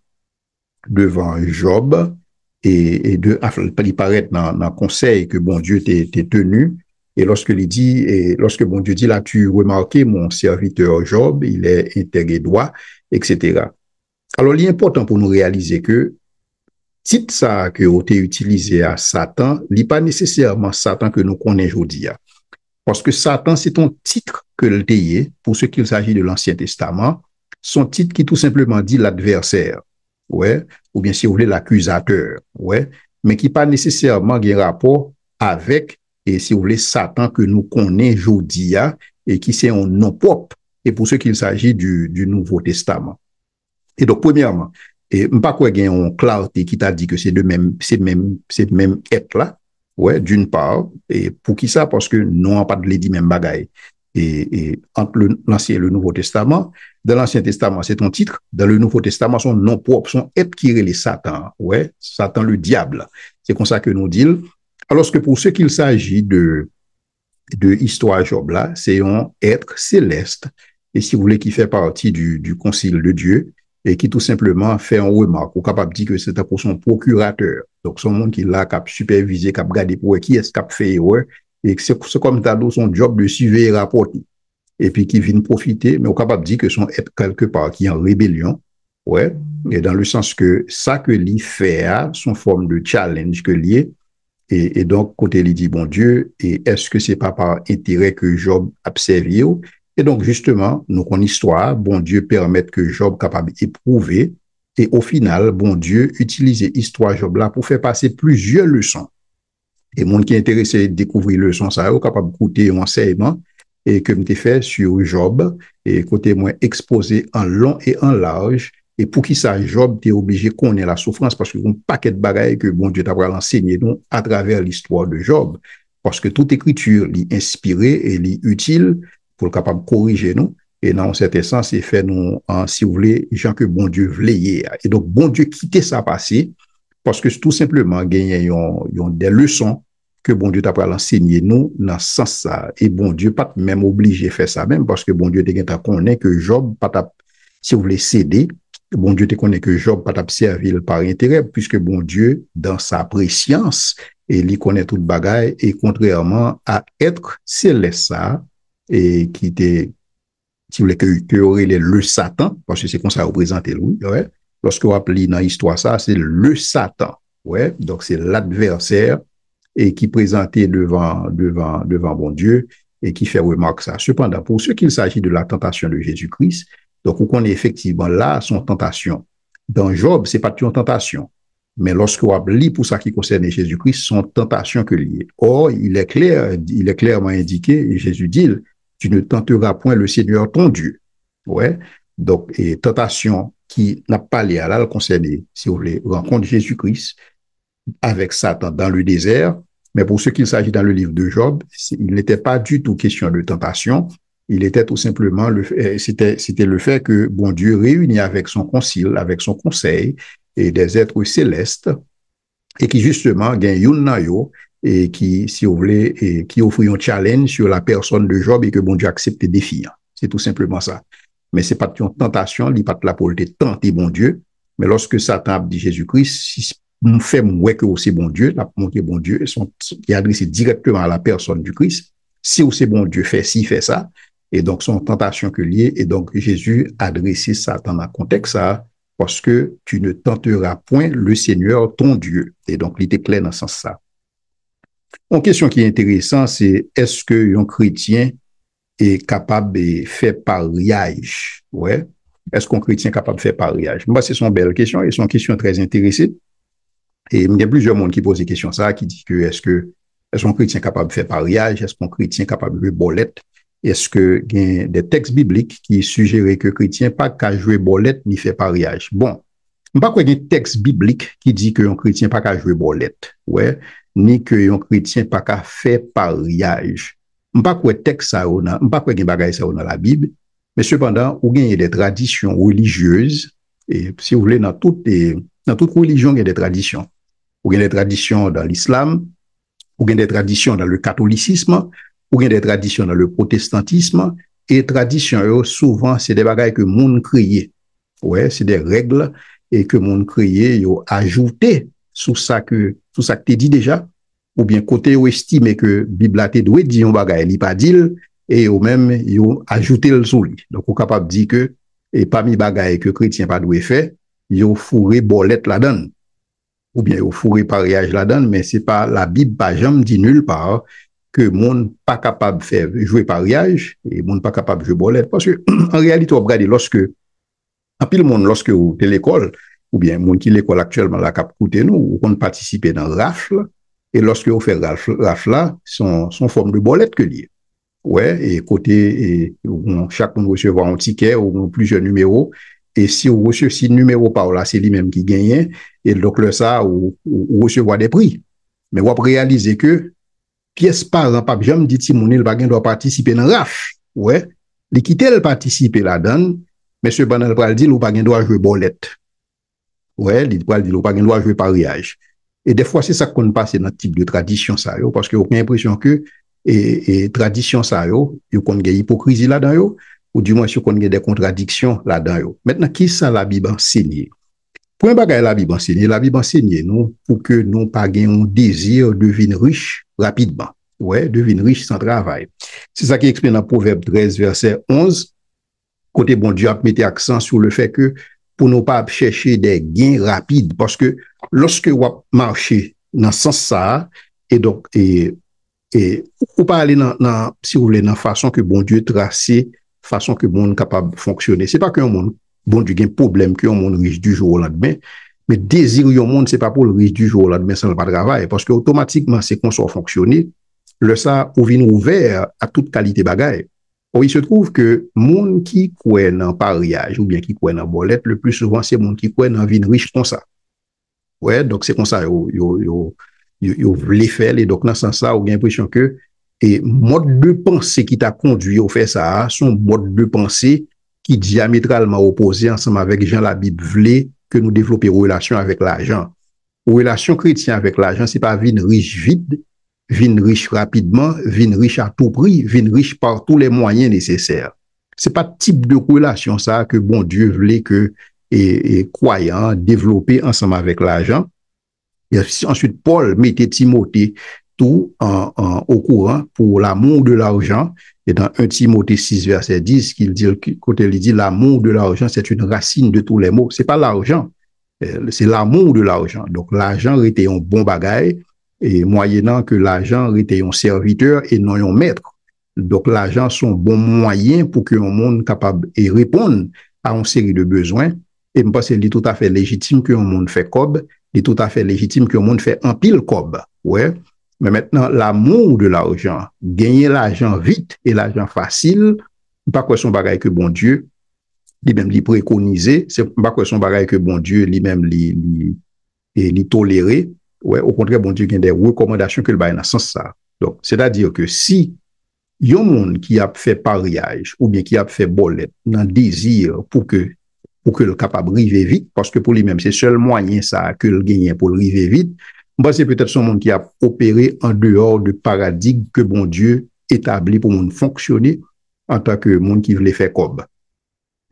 [SPEAKER 1] Job, il paraît dans le conseil que bon Dieu t'est tenu, et lorsque bon Dieu dit là, tu remarques mon serviteur Job, il est intègre et droit, etc. Alors, il est important pour nous réaliser que titre ça que vous avez utilisé à Satan, il n'est pas nécessairement Satan que nous connaissons aujourd'hui. Parce que Satan, c'est un titre que le TIE, pour ce qu'il s'agit de l'Ancien Testament, son titre qui tout simplement dit l'adversaire, ouais, ou bien si vous voulez l'accusateur, ouais, mais qui pas nécessairement un rapport avec, et si vous voulez, Satan que nous connaissons aujourd'hui, et qui c'est un nom propre, et pour ce qu'il s'agit du Nouveau Testament. Et donc, premièrement, et pas quoi gagne une clarté qui t'a dit que c'est même être là, ouais, d'une part, et pour qui ça? Parce que nous n'avons pas de l'édit même bagaille. Et entre l'Ancien et le Nouveau Testament, dans l'Ancien Testament, c'est ton titre, dans le Nouveau Testament, son nom propre, son être qui est les Satan, ouais, Satan le diable. C'est comme ça que nous dit. Alors que pour ce qu'il s'agit de histoire Job là, c'est un être céleste, et si vous voulez, qui fait partie du concile de Dieu, et qui tout simplement fait un remarque, ou capable de dire que c'était pour son procurateur. Donc, son monde qui l'a, qui a supervisé, qui a regardé pour qui est-ce qui a fait erreur, et c'est comme t'as son job de suivre et rapporter. Et puis qui vient profiter, mais on est capable de dire que son être quelque part qui est en rébellion, ouais, et dans le sens que ça que lui fait, son forme de challenge que lié, et donc, côté il dit, bon Dieu, et est-ce que c'est pas par intérêt que Job observe? Et donc, justement, nous, en histoire, bon Dieu permet que Job capable d'éprouver. Et au final, bon Dieu utilise l'histoire Job là pour faire passer plusieurs leçons. Et monde qui est intéressé de découvrir leçons, ça est capable d'écouter un enseignement et que m'ai fait sur Job et côté moins exposé en long et en large. Et pour qui ça, Job t'es obligé de connaître la souffrance parce qu'il y a un paquet de bagailles que bon Dieu t'a enseigné nous à travers l'histoire de Job. Parce que toute écriture est inspirée et est utile pour le capable de corriger nous. Et dans cet sens, c'est fait nous, si vous voulez, gens que bon Dieu voulait. Et donc, bon Dieu quitter ça passé parce que tout simplement, gagner des leçons que bon Dieu t'a enseigné nous dans ce sens ça. Et bon Dieu pas même obligé de faire ça même parce que bon Dieu t'a connaît que Job pas si vous voulez céder, bon Dieu te connaît que Job pas servir par intérêt puisque bon Dieu dans sa préscience et il connaît toute bagaille et contrairement à être céleste ça et qui était si vous voulez que aurait le Satan parce que c'est comme ça représenter lui, ouais. Lorsque vous appelez dans l'histoire ça, c'est le Satan, ouais. Donc c'est l'adversaire et qui présentait devant bon Dieu et qui fait remarque ça. Cependant, pour ce qu'il s'agit de la tentation de Jésus-Christ, donc on connaît effectivement là son tentation. Dans Job, c'est pas une tentation, mais lorsque on lit pour ça qui concerne Jésus-Christ, son tentation que lié. Or, il est clairement indiqué, et Jésus dit, tu ne tenteras point le Seigneur ton Dieu. Ouais. Donc, et tentation qui n'a pas lié à là, concerne, si vous voulez, rencontre Jésus-Christ avec Satan dans le désert. Mais pour ce qu'il s'agit dans le livre de Job, il n'était pas du tout question de tentation. Il était tout simplement c'était le fait que bon Dieu réunit avec son concile, avec son conseil et des êtres célestes et qui justement gagne un nayo et qui, si vous voulez, et qui offre un challenge sur la personne de Job et que bon Dieu accepte de défier. C'est tout simplement ça. Mais c'est pas une tentation, il n'est pas là pour tenter bon Dieu. Mais lorsque Satan dit Jésus-Christ, on fait moins que c'est bon Dieu, la montée bon Dieu, qui est adressé directement à la personne du Christ. Si c'est bon Dieu, fait ci, fait ça. Et donc, son tentation que lié. Et donc, Jésus a adressé Satan dans le contexte ça, parce que tu ne tenteras point le Seigneur, ton Dieu. Et donc, il était clair dans ce sens ça. Une question qui est intéressante, c'est est-ce qu'un chrétien est capable de faire pariage? Ouais. Est-ce qu'un chrétien est capable de faire pariage? Moi, c'est une belle question et c'est une question très intéressante. Et il y a plusieurs monde qui posent des questions ça, qui dit que est-ce qu'un chrétien est capable de faire pariage? Est-ce qu'un chrétien est capable de jouer bolette? Est-ce que il y a des textes bibliques qui suggèrent que chrétien pas qu'à jouer bolette ni faire pariage? Bon, pas quoi il y a un texte biblique qui dit que un chrétien pas qu'à jouer bolette, ouais, ni que un chrétien pas qu'à faire pariage. Pas quoi texte ça ou pas quoi il y a bagage ça dans la Bible, Mais cependant, ou gagne des traditions religieuses, et si vous voulez, dans toute religion, il y a des traditions. Ou il y a des traditions dans l'islam, ou il y a des traditions dans le catholicisme, ou il y a des traditions dans le protestantisme, et traditions, souvent, c'est des bagages que le monde crée. Ouais, c'est des règles et que le monde crée, ils ont ajouté sous ça que tu dit déjà, ou bien côté ou estime que Bible a été doué dit un bagage, il pas dit, et ou même, ils ont ajouté le sous lui. Donc, on est capable de dire que, et parmi bagages que chrétien pas doué fait, ils ont fourré bolette là-dedans. Ou bien, ils ont fourré pariage là-dedans, mais c'est pas, la Bible pas jamais dit nulle part que monde pas capable de faire jouer pariage et monde pas capable de jouer bolette. Parce que, en réalité, on regarde lorsque, en pile monde, lorsque vous êtes l'école, ou bien, monde qui l'école actuellement, la cap coûter nous, ou qu'on participe dans rafle, et lorsque vous faites rafle là, son forme de bolette que lié. Ouais, et côté, et, chaque monde recevoir un ticket ou plusieurs numéros. Et si vous recevez 6 numéros par là, c'est lui-même qui gagne. Et donc, là, ça, vous recevez des prix. Mais vous réalisez que, pièce par an, pas jamais dit si mon il doit participer dans RAF. Ouais. Il quitte le participer là-dedans, mais ce banal pral dit, ou pas doit jouer bolette. Ouais, il pral dit, ou pas doit jouer pariage. Et des fois, c'est ça qu'on passe dans ce type de tradition, ça, yo, parce que vous avez l'impression que, et tradition, ça, yo, qu'on a hypocrisie là-dedans, yo, ou du moins, qu'on a des contradictions là-dedans, yo. Maintenant, qui ça la Bible enseigne? Pour un bagage la Bible enseigne nous pour que nous pas un désir de devenir riche rapidement. Ouais, devenir riche sans travail. C'est ça qui explique dans Proverbe 13, verset 11. Côté bon Dieu a mis accent sur le fait que pour ne pas chercher des gains rapides, parce que lorsque vous marchez dans ce sens ça, et donc, ou pas aller dans, si vous voulez, dans la façon que bon Dieu tracé, façon que bon capable de fonctionner. C'est pas qu'un monde, bon Dieu, a un problème qu'un monde riche du jour au lendemain, mais désir un monde, c'est pas pour le riche du jour au lendemain sans pas travail, parce que automatiquement, c'est qu'on soit fonctionner, le ça, ou vient ouvert à toute qualité bagaille. Or, il se trouve que monde qui croit dans pariage, ou bien qui croit dans bolette, le plus souvent, c'est monde qui croit dans vie riche comme ça. Ouais, donc c'est comme ça, yo voulait faire, et donc dans ce sens-là, on a l'impression que et mode de pensée qui t'a conduit au faire ça, son mode de pensée qui diamétralement opposé ensemble avec Jean la Bible voulait que nous développions une relation avec l'argent. Une relation chrétienne avec l'argent, c'est pas vine riche vite, vine riche rapidement, vine riche à tout prix, vine riche par tous les moyens nécessaires. C'est pas type de relation ça que bon Dieu voulait que et croyants développer ensemble avec l'argent. Et ensuite, Paul mettait Timothée tout au courant pour l'amour de l'argent. Et dans 1 Timothée 6, verset 10, qu'il dit, côté il dit, l'amour de l'argent, c'est une racine de tous les maux. C'est pas l'argent, c'est l'amour de l'argent. Donc, l'argent était un bon bagage, et moyennant que l'argent était un serviteur et non un maître. Donc, l'argent, c'est un bon moyen pour que le monde capable de répondre à une série de besoins. Et je pense qu'il est tout à fait légitime que le monde fait cob, il est tout à fait légitime que le monde fait un pile cob. Ouais. Mais maintenant, l'amour de l'argent, gagner l'argent vite et l'argent facile, pas quoi son bagage que bon Dieu, lui-même lui préconiser, c'est pas quoi son bagage que bon Dieu lui-même lui tolérer. Ouais, au contraire, bon Dieu a des recommandations que le bail dans ce sens ça. Donc, c'est-à-dire que si il y a un monde qui a fait pariage ou bien qui a fait bolette dans le désir pour que le capable de river vite, parce que pour lui-même, c'est le seul moyen ça que le gagne pour le river vite. Moi, c'est peut-être son monde qui a opéré en dehors du paradigme que bon Dieu établit pour monde fonctionner en tant que monde qui voulait faire cob.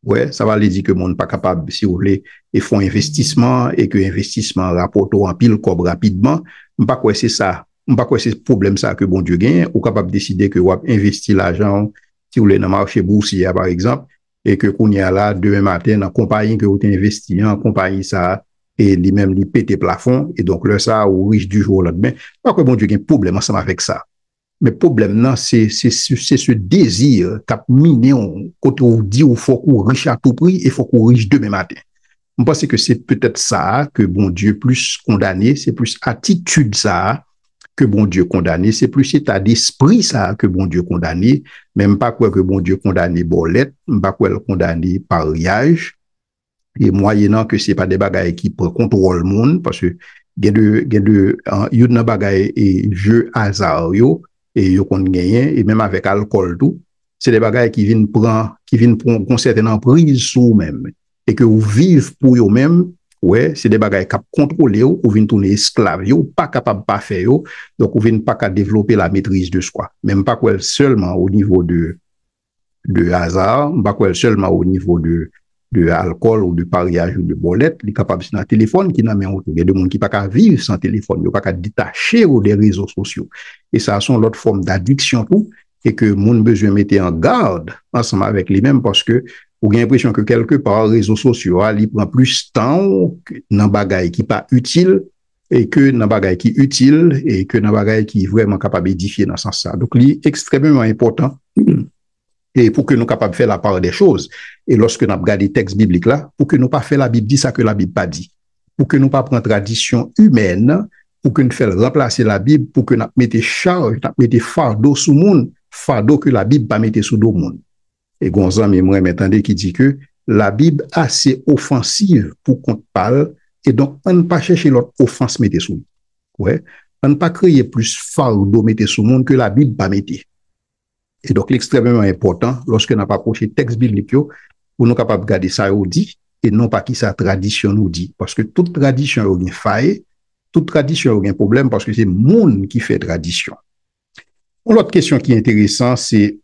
[SPEAKER 1] Ouais, ça va lui dire que monde pas capable, si vous voulez, et font investissement et que investissement rapporte en pile cob rapidement. Pas quoi c'est ça. Pas quoi c'est problème ça que bon Dieu gagne, ou capable de décider que vous investir l'argent, si vous voulez, dans le marché boursier, par exemple, et que qu'on y a là, demain matin, dans la compagnie que vous avez investi, en compagnie ça, et lui-même, lui pété plafond, et donc, là, ça, ou riche du jour au lendemain. Pas que bon Dieu, il y a un problème ensemble avec ça. Mais le problème, non, c'est ce désir qu'a miné, quand on dit qu'il faut qu'on riche à tout prix, et il faut qu'on riche demain matin. Je pense que c'est peut-être ça que bon Dieu plus condamné, c'est plus attitude ça que bon Dieu condamné, c'est plus état d'esprit ça que bon Dieu condamné, même pas quoi que bon Dieu condamné bolette, pas quoi le condamné pariage, et moyennant que c'est pas des bagailles qui contrôlent le monde, parce que il y a des bagailles et jeux hasard yo, et yo qu'on gagne, et même avec alcool tout, c'est des bagages qui viennent prendre une certaine emprise sur vous-même. Et que vous vivez pour vous-même, ouais, c'est des bagages qui contrôlent ou viennent tourner esclaves, ou pas capable de pas faire, donc vous viennent pas qu'à développer la maîtrise de soi. Même pas quoi seulement au niveau de hasard, pas quoi seulement au niveau de alcool ou de pariage ou de bolette, il est capable de téléphone qui n'a même autour. Il y a des gens qui ne peuvent pas vivre sans téléphone, ils ne peuvent pas détacher des réseaux sociaux. Et ça sont l'autre forme d'addiction tout, et que mon besoin mettre en garde ensemble avec les mêmes parce que vous avez l'impression que quelque part, les réseaux sociaux, ils prennent plus de temps dans des bagages qui pas utile et que dans des bagages qui utile et que dans des bagages qui vraiment capable d'édifier dans ce sens-là. Donc, c'est extrêmement important et pour que nous capables de faire la part des choses. Et lorsque nous regardons les textes bibliques là, pour que nous pas faire la Bible dit ça que la Bible pas dit. Pour que nous pas prendre tradition humaine, pour que nous fassions remplacer la Bible, pour que nous mettions charge, nous mettions fardeau sous le monde, fardeau que la Bible pas mettre sous le monde. Et Gonzan, mais moi, m'entendez qui dit que la Bible est assez offensive pour qu'on parle, et donc on ne pas chercher l'autre offense mettre sous. Ouais. On ne pas créer plus fardeau mettre sous le monde que la Bible pas mettre. Et donc, l'extrêmement important, lorsque nous approché le texte biblique, pour nous capables de garder ça ou dit, et non pas qui sa tradition nous dit. Parce que toute tradition a une faille, toute tradition a un problème, parce que c'est le monde qui fait tradition. L'autre question qui est intéressante, c'est,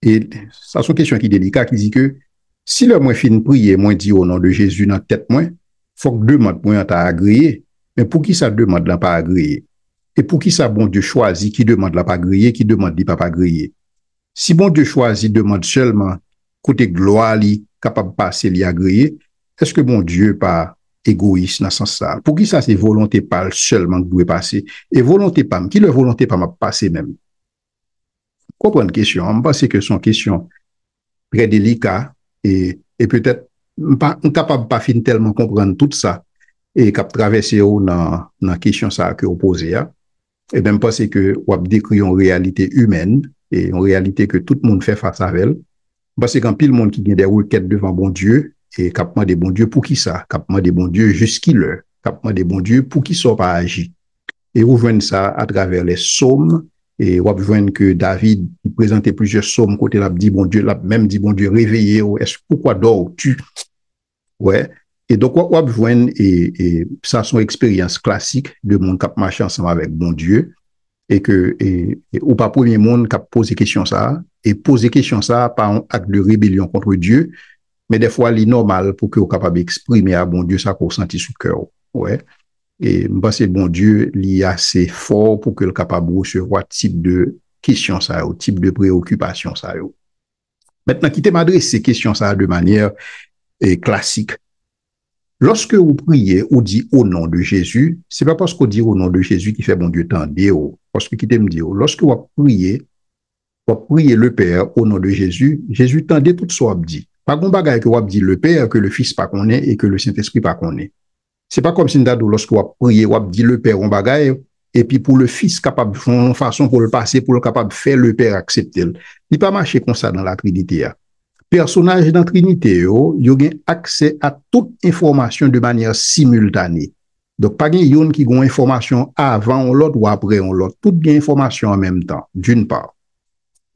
[SPEAKER 1] et ça c'est une question qui est délicate, qui dit que, si le moins fin prier, moi dit au nom de Jésus dans la tête, moi, faut que demande moi t'a agréé. Mais pour qui ça demande là pas agréé? Et pour qui ça bon Dieu choisit qui demande la pas griller, qui demande pas pas griller? Si bon Dieu choisit demande seulement côté gloire li capable passer li agréer, est-ce que bon Dieu pas égoïste dans ce sens ça? Pour qui ça c'est volonté pas seulement que doit passer et volonté pas qui le volonté pas m'a passer même? Comprendre question, on pense que son question très délicat et peut-être pas capable pas fin tellement comprendre tout ça et cap traverser dans question ça que opposé a. Et même penser que on décrit une réalité humaine et une réalité que tout le monde fait face à elle. Parce que quand pile monde qui a des requêtes devant bon Dieu et capement des bons dieux pour qui ça? Capement des bons dieux jusqu'il leur. Capement des bons dieux pour qui sont pas agi. Et vous voyez ça à travers les psaumes et vous voyez que David il présentait plusieurs psaumes côté là dit bon Dieu, là même dit bon Dieu réveillez, est-ce pourquoi dors-tu? Ouais. Et donc, on besoin et ça, son expérience classique de monde qui marche ensemble avec bon Dieu, et que, ou pas premier monde qui pose question ça, et poser question ça par un acte de rébellion contre Dieu, mais des fois, il est normal pour que vous capable d'exprimer à bon Dieu ça qu'on sentit sous cœur. Ouais. Et, parce que bon Dieu, il est assez fort pour que le capable de recevoir type de question ça, ou type de préoccupation ça. Maintenant, quittez m'adresser ces questions ça de manière classique. Lorsque vous priez ou dit au nom de Jésus, c'est pas parce qu'on dit au nom de Jésus qui fait bon Dieu tendez. Parce que qui t'aime dire, lorsque vous priez le Père au nom de Jésus, Jésus tendez tout ce qu'on dit. Pas qu'on bagaille que vous dit le Père, que le Fils pas connaît et que le Saint-Esprit pas connaît. C'est pas comme si nous lorsque vous priez, vous dit le Père on bagaille et puis pour le Fils capable de faire une façon pour le passer, pour le capable de faire le Père accepter. Il pas marcher comme ça dans la Trinité. Personnage dans Trinité, yo gen accès à toute information de manière simultanée. Donc, pas gen qui gon information avant l'autre ou après l'autre. Toute gen information en même temps, d'une part.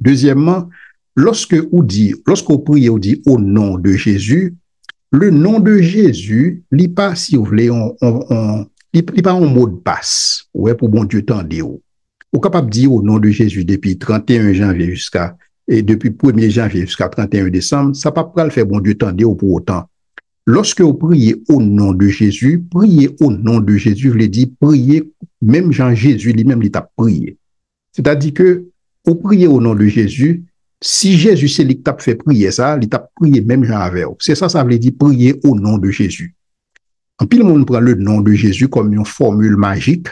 [SPEAKER 1] Deuxièmement, lorsque vous priez, vous dit au nom de Jésus, le nom de Jésus, li pas, si vous voulez, li pas un mot de passe, ouais, pour bon Dieu tendez. Vous capable de dire au nom de Jésus depuis 31 janvier jusqu'à et depuis 1er janvier jusqu'à 31 décembre, ça ne va pas le faire bon Dieu tendez pour autant. Lorsque vous priez au nom de Jésus, priez au nom de Jésus, vous voulez dire priez, même Jean Jésus lui-même, il t'a prié. C'est-à-dire que vous priez au nom de Jésus, si Jésus c'est lui qui t'a fait prier ça, il t'a prié même Jean avec vous. C'est ça, ça veut dire prier au nom de Jésus. En plus, le monde prend le nom de Jésus comme une formule magique.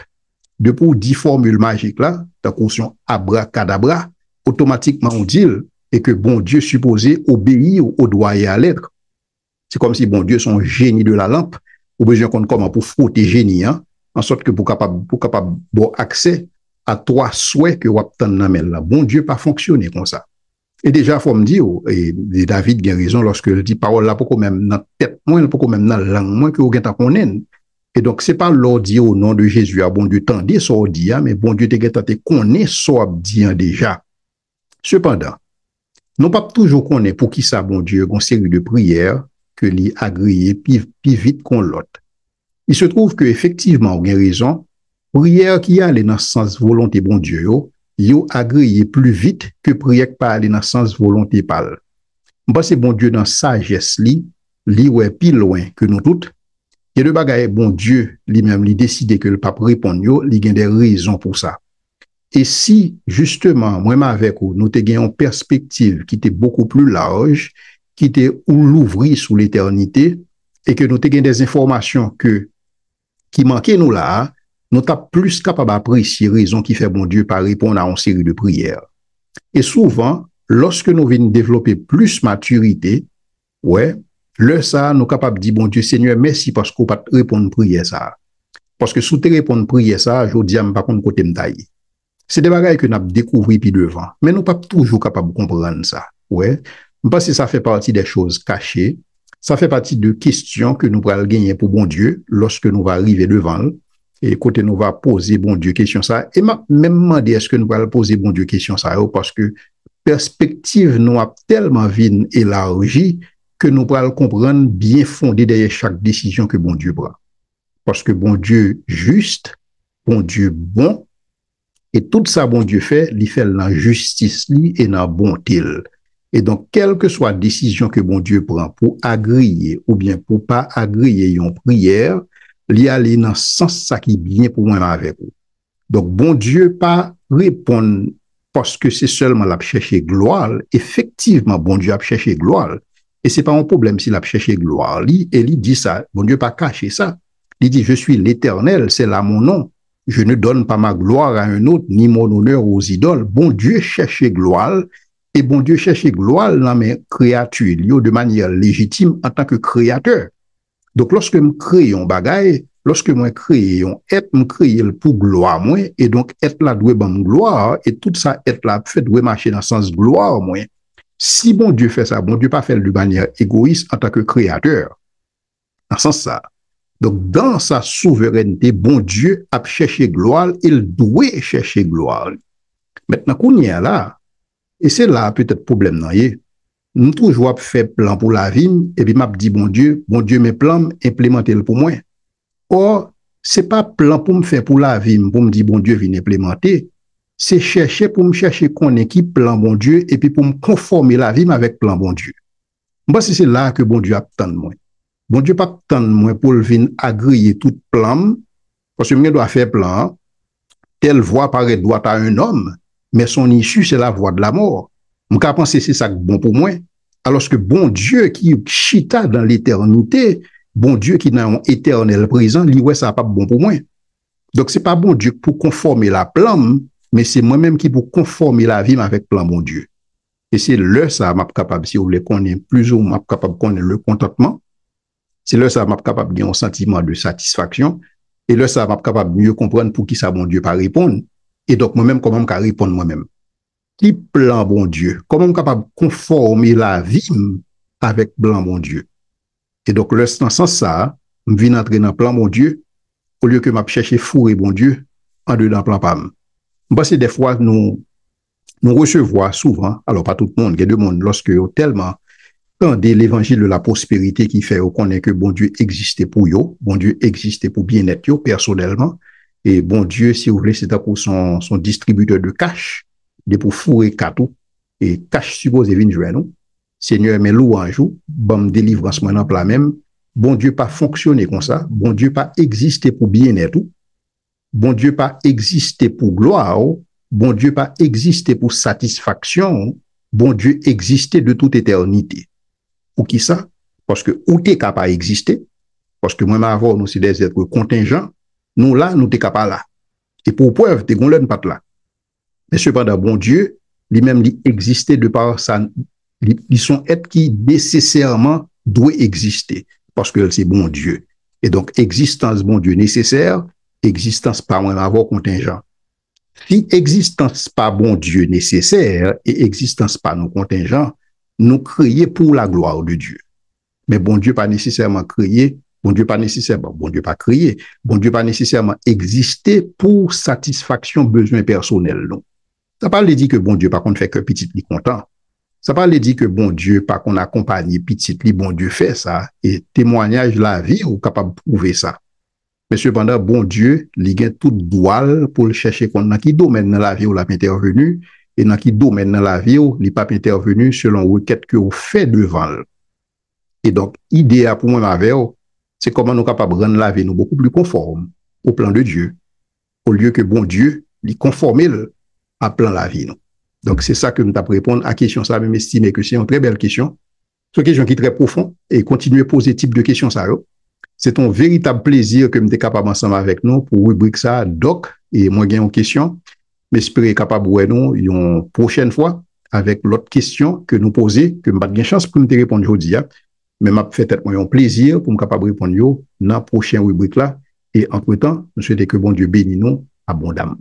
[SPEAKER 1] Depuis 10 formules magiques là, ta caution abracadabra, automatiquement on dit et que bon Dieu supposé obéir au droit et à l'être. C'est comme si bon Dieu son génie de la lampe, ou besoin qu'on comment pour frotter génie, hein, en sorte que pour capable bon accès à trois souhaits que vous obtenez là. Bon Dieu pas fonctionner comme ça. Et déjà faut me dire et David a raison lorsque il dit parole là pourquoi même dans tête moi pourquoi même dans langue moi que vous geta connaître. Et donc c'est pas l'ordre dit au nom de Jésus à bon Dieu tendez ça dit mais bon Dieu te geta te connaît ça dit déjà. Cependant, Nous pas toujours connaître pour qui ça, bon Dieu, une série de prières que l'y agréé plus vite qu'on l'autre. Il se trouve que effectivement, on a raison, prière qui allait dans le sens volonté bon Dieu, yo agréé plus vite que prière qui pas aller dans le sens volonté pâle. Parce que bon Dieu dans sagesse li ouais plus loin que nous toutes. Et de bagaille bon Dieu lui-même lui décidé que le pape répond yo, il y a des raisons pour ça. Et si justement moi avec vous nous te gagnons une perspective qui était beaucoup plus large, qui était ou l'ouvrir sous l'éternité et que nous te gagnons des informations qui manquaient nous là, nous sommes plus capables d'apprécier raison qui fait bon Dieu par répondre à une série de prières. Et souvent, lorsque nous venons développer plus maturité, ouais, le ça, nous sommes capables de dire, bon Dieu Seigneur, merci parce qu'on pas répondre à prière ça. Parce que sous te répondre à prière ça, je dis, par contre, côté m'taille. C'est des bagages que nous avons découvert puis devant. Mais nous ne sommes pas toujours capables de comprendre ça. Ouais. Parce que ça fait partie des choses cachées. Ça fait partie de questions que nous allons gagner pour bon Dieu lorsque nous allons arriver devant. Et côté nous va poser bon Dieu question ça. Et même demander est-ce que nous allons poser bon Dieu question ça parce que perspective nous a tellement vite élargie que nous allons comprendre bien fondé derrière chaque décision que bon Dieu prend. Parce que bon Dieu juste, bon Dieu bon, et tout ça bon Dieu fait, il fait dans justice et dans bonté. Et donc, quelle que soit la décision que bon Dieu prend pour agréer ou bien pour pas agréer une prière, il y a dans sens ça qui est bien pour moi avec vous. Donc, bon Dieu pas répondre parce que c'est seulement la chercher gloire. Effectivement, bon Dieu a cherché gloire. Et c'est pas un problème s'il a cherché gloire. Et il dit ça, bon Dieu pas caché ça. Il dit, je suis l'Éternel, c'est là mon nom. Je ne donne pas ma gloire à un autre, ni mon honneur aux idoles. Bon Dieu cherche gloire, et bon Dieu cherche gloire dans mes créatures, de manière légitime en tant que créateur. Donc, lorsque je crée un bagage, lorsque je crée un être, je crée pour gloire, moi, et donc, être là doit ban gloire, et tout ça, être là, fait doit marcher dans le sens gloire, moi. Si bon Dieu fait ça, bon Dieu pas fait de manière égoïste en tant que créateur. Dans ce sens ça. Donc, dans sa souveraineté, bon Dieu a cherché gloire, il doit chercher gloire. Maintenant, qu'on y est là, et c'est là peut-être problème, non, nous toujours fait plan pour la vie, et puis m'a dit, bon Dieu, mes plans, implémentez-le pour moi. Or, c'est pas plan pour me faire pour la vie, pour me dire, bon Dieu, viens implémenter. C'est chercher pour me chercher qu'on est qui plan bon Dieu, et puis pour me conformer la vie avec plan bon Dieu. Moi, c'est là que bon Dieu attend de moi. Bon Dieu pas attendre moi pour venir agréer tout plan, parce que moi doit faire plan, telle voie paraît droite à un homme, mais son issue c'est la voie de la mort. Je pense que c'est ça bon pour moi. Alors que bon Dieu qui chita dans l'éternité, bon Dieu qui n'a un éternel présent, lui ouais ça pas bon pour moi. Donc c'est pas bon Dieu pour conformer la plan, mais c'est moi-même qui pour conformer la vie avec plan bon Dieu. Et c'est là ça m'a capable si vous voulez connaître plus ou moins capable connaître le contentement. C'est là ça m'a capable de un sentiment de satisfaction et là ça m'a capable de mieux comprendre pour qui ça bon Dieu pas répondre et donc moi-même comment me répondre moi-même. Qui plan bon Dieu? Comment me capable de conformer la vie avec plan bon Dieu? Et donc là dans ce sens ça, me viens entrer dans plan bon Dieu au lieu que m'a chercher fourrer bon Dieu en dedans plan pam. Parce que des fois nous recevons souvent, alors pas tout le monde, il y a deux mondes lorsque tellement de l'évangile de la prospérité qui fait qu'on est que bon Dieu existait pour yo, bon Dieu existait pour bien-être yo personnellement, et bon Dieu, si vous voulez, c'est pour son distributeur de cash, de pour fourrer cadeau, et cash supposé venir jouer nous. Seigneur, mes louanges, bon délivrance maintenant plat même, bon Dieu pas fonctionner comme ça, bon Dieu pas exister pour bien-être, bon Dieu pas exister pour gloire, bon Dieu pas exister pour satisfaction, bon Dieu existait de toute éternité. Pour qui ça? Parce que où t'es capable d'exister, parce que moi, avant, nous, c'est des êtres contingents, nous là, nous t'es capable là. Et pour preuve, t'es gonlène pas là. Mais cependant, bon Dieu, lui-même, il existait de par ça, ils sont êtres qui nécessairement doivent exister, parce que c'est bon Dieu. Et donc, existence bon Dieu nécessaire, existence pas moi avant contingent. Si existence pas bon Dieu nécessaire et existence pas non contingent, nous créer pour la gloire de Dieu. Mais bon Dieu pas nécessairement créé, bon Dieu pas nécessairement, bon Dieu pas créé, bon Dieu pas nécessairement exister pour satisfaction besoin personnel. Non. Ça parle de dire que bon Dieu par contre fait que petit est content. Ça pas dire que bon Dieu, pas qu'on accompagne petit, bon Dieu fait ça, et témoignage la vie, ou capable de prouver ça. Mais cependant, bon Dieu, il a tout droit pour le chercher dans qui domaine dans la vie où l'a intervenu, et dans qui domaine dans la vie où il pas intervenu selon requête que vous fait devant. Et donc, l'idée pour moi, c'est comment nous sommes capables de rendre la vie nous beaucoup plus conforme au plan de Dieu, au lieu que bon Dieu, lui conforme à plan la vie nous. Donc, c'est ça que nous avons répondre à la question. Ça, même estimer que c'est une très belle question. C'est une question qui est très profonde et continuer à poser type de questions ça. C'est un véritable plaisir que nous sommes capables ensemble avec nous pour rubrique ça, doc, et moi, j'ai une question. Mais j'espère capable de nous une prochaine fois avec l'autre question que nous poser, que je n'ai pas de chance pour nous répondre aujourd'hui. Mais m'a fait un plaisir pour me capable de répondre dans la prochaine rubrique là. Et entre-temps, je souhaite que bon Dieu bénisse nous abondamment.